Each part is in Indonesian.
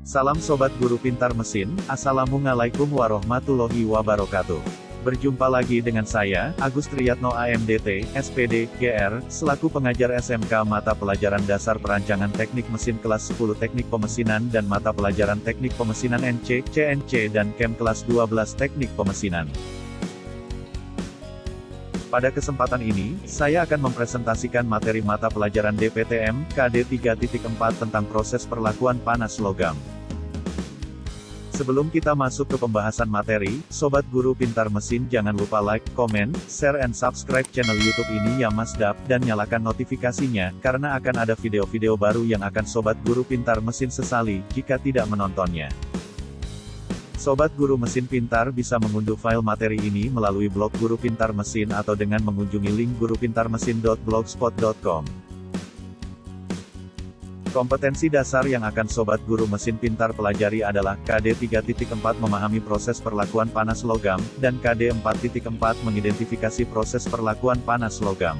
Salam Sobat Guru Pintar Mesin, Assalamualaikum warahmatullahi wabarakatuh. Berjumpa lagi dengan saya, Agus Triyatno AMDT, SPD, GR, selaku pengajar SMK Mata Pelajaran Dasar Perancangan Teknik Mesin kelas 10 Teknik Pemesinan dan Mata Pelajaran Teknik Pemesinan NC, CNC dan Chem kelas 12 Teknik Pemesinan. Pada kesempatan ini, saya akan mempresentasikan materi mata pelajaran DPTM, KD 3.4 tentang proses perlakuan panas logam. Sebelum kita masuk ke pembahasan materi, Sobat Guru Pintar Mesin jangan lupa like, comment, share and subscribe channel YouTube ini ya Masdap, dan nyalakan notifikasinya, karena akan ada video-video baru yang akan Sobat Guru Pintar Mesin sesali, jika tidak menontonnya. Sobat Guru Mesin Pintar bisa mengunduh file materi ini melalui blog Guru Pintar Mesin atau dengan mengunjungi link gurupintarmesin.blogspot.com. Kompetensi dasar yang akan Sobat Guru Mesin Pintar pelajari adalah KD 3.4 memahami proses perlakuan panas logam, dan KD 4.4 mengidentifikasi proses perlakuan panas logam.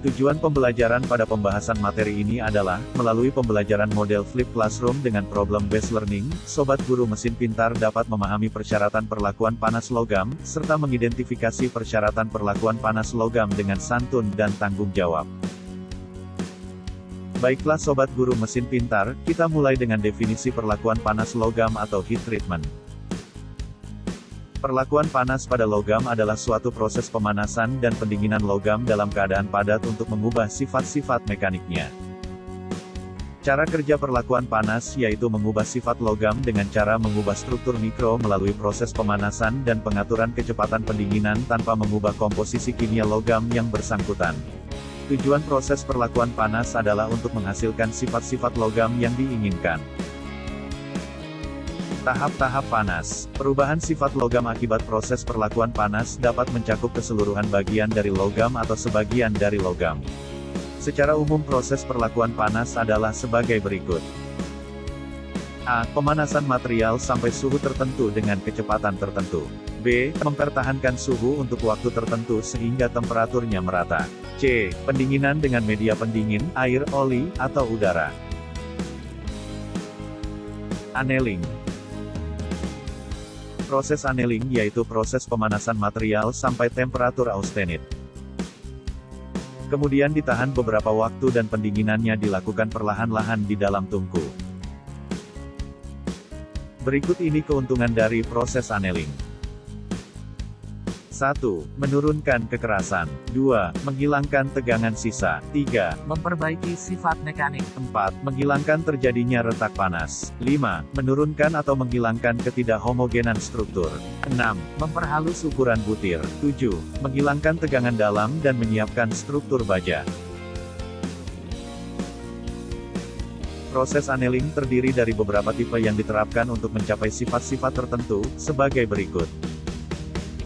Tujuan pembelajaran pada pembahasan materi ini adalah, melalui pembelajaran model Flip Classroom dengan problem-based learning, Sobat Guru Mesin Pintar dapat memahami persyaratan perlakuan panas logam, serta mengidentifikasi persyaratan perlakuan panas logam dengan santun dan tanggung jawab. Baiklah Sobat Guru Mesin Pintar, kita mulai dengan definisi perlakuan panas logam atau heat treatment. Perlakuan panas pada logam adalah suatu proses pemanasan dan pendinginan logam dalam keadaan padat untuk mengubah sifat-sifat mekaniknya. Cara kerja perlakuan panas yaitu mengubah sifat logam dengan cara mengubah struktur mikro melalui proses pemanasan dan pengaturan kecepatan pendinginan tanpa mengubah komposisi kimia logam yang bersangkutan. Tujuan proses perlakuan panas adalah untuk menghasilkan sifat-sifat logam yang diinginkan. Tahap-tahap panas. Perubahan sifat logam akibat proses perlakuan panas dapat mencakup keseluruhan bagian dari logam atau sebagian dari logam. Secara umum proses perlakuan panas adalah sebagai berikut. A. Pemanasan material sampai suhu tertentu dengan kecepatan tertentu. B. Mempertahankan suhu untuk waktu tertentu sehingga temperaturnya merata. C. Pendinginan dengan media pendingin, air, oli, atau udara. Annealing. Proses annealing yaitu proses pemanasan material sampai temperatur austenit. Kemudian ditahan beberapa waktu dan pendinginannya dilakukan perlahan-lahan di dalam tungku. Berikut ini keuntungan dari proses annealing. 1. Menurunkan kekerasan. 2. Menghilangkan tegangan sisa. 3. Memperbaiki sifat mekanik. 4. Menghilangkan terjadinya retak panas. 5. Menurunkan atau menghilangkan ketidakhomogenan struktur. 6. Memperhalus ukuran butir. 7. Menghilangkan tegangan dalam dan menyiapkan struktur baja. Proses annealing terdiri dari beberapa tipe yang diterapkan untuk mencapai sifat-sifat tertentu, sebagai berikut.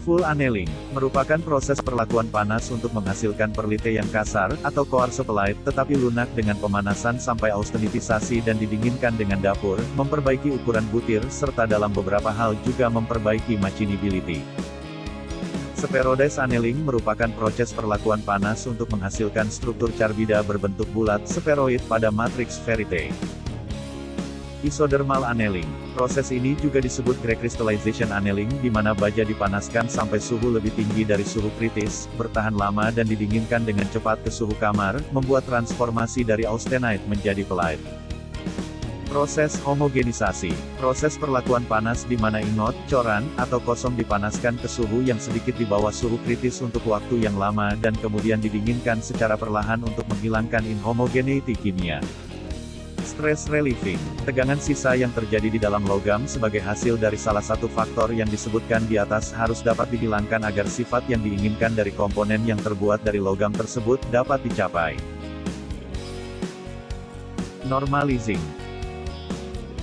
Full annealing merupakan proses perlakuan panas untuk menghasilkan perlite yang kasar, atau coarse pelite, tetapi lunak dengan pemanasan sampai austenitisasi dan didinginkan dengan dapur, memperbaiki ukuran butir, serta dalam beberapa hal juga memperbaiki machinability. Spheroids annealing merupakan proses perlakuan panas untuk menghasilkan struktur carbida berbentuk bulat spheroid pada matriks verite. Isodermal annealing. Proses ini juga disebut recrystallization annealing di mana baja dipanaskan sampai suhu lebih tinggi dari suhu kritis, bertahan lama dan didinginkan dengan cepat ke suhu kamar, membuat transformasi dari austenite menjadi pelite. Proses homogenisasi. Proses perlakuan panas di mana ingot, coran, atau kosong dipanaskan ke suhu yang sedikit di bawah suhu kritis untuk waktu yang lama dan kemudian didinginkan secara perlahan untuk menghilangkan inhomogeneity kimia. Stress relieving. Tegangan sisa yang terjadi di dalam logam sebagai hasil dari salah satu faktor yang disebutkan di atas harus dapat dihilangkan agar sifat yang diinginkan dari komponen yang terbuat dari logam tersebut dapat dicapai. Normalizing.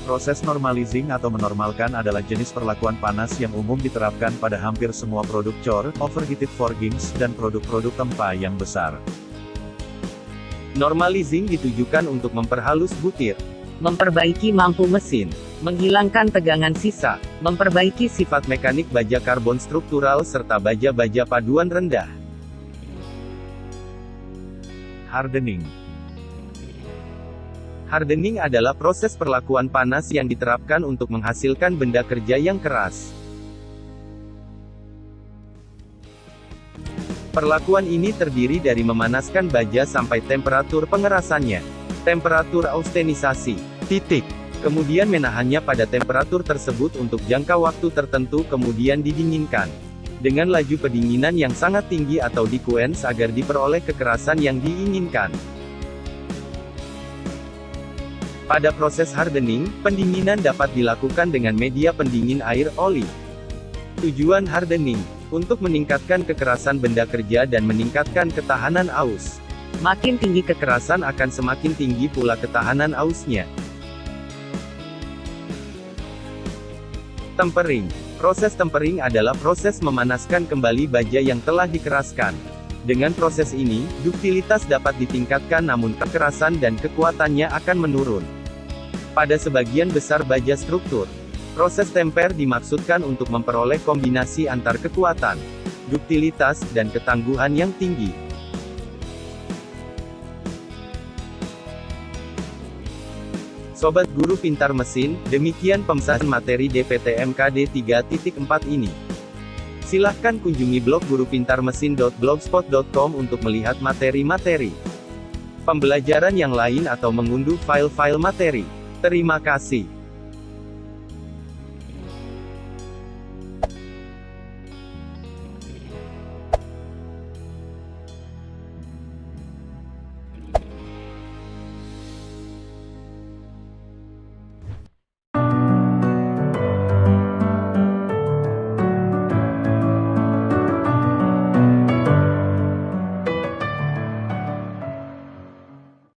Proses normalizing atau menormalkan adalah jenis perlakuan panas yang umum diterapkan pada hampir semua produk cor, overheated forgings, dan produk-produk tempa yang besar. Normalizing ditujukan untuk memperhalus butir, memperbaiki mampu mesin, menghilangkan tegangan sisa, memperbaiki sifat mekanik baja karbon struktural serta baja-baja paduan rendah. Hardening. Hardening adalah proses perlakuan panas yang diterapkan untuk menghasilkan benda kerja yang keras. Perlakuan ini terdiri dari memanaskan baja sampai temperatur pengerasannya. Temperatur austenisasi. Kemudian menahannya pada temperatur tersebut untuk jangka waktu tertentu kemudian didinginkan. Dengan laju pendinginan yang sangat tinggi atau diquench agar diperoleh kekerasan yang diinginkan. Pada proses hardening, pendinginan dapat dilakukan dengan media pendingin air oli. Tujuan hardening, untuk meningkatkan kekerasan benda kerja dan meningkatkan ketahanan aus. Makin tinggi kekerasan akan semakin tinggi pula ketahanan ausnya. Tempering. Proses tempering adalah proses memanaskan kembali baja yang telah dikeraskan. Dengan proses ini, duktilitas dapat ditingkatkan namun kekerasan dan kekuatannya akan menurun. Pada sebagian besar baja struktur, proses temper dimaksudkan untuk memperoleh kombinasi antar kekuatan, duktilitas, dan ketangguhan yang tinggi. Sobat Guru Pintar Mesin, demikian pembahasan materi DPTMKD 3.4 ini. Silahkan kunjungi blog gurupintarmesin.blogspot.com untuk melihat materi-materi pembelajaran yang lain atau mengunduh file-file materi. Terima kasih.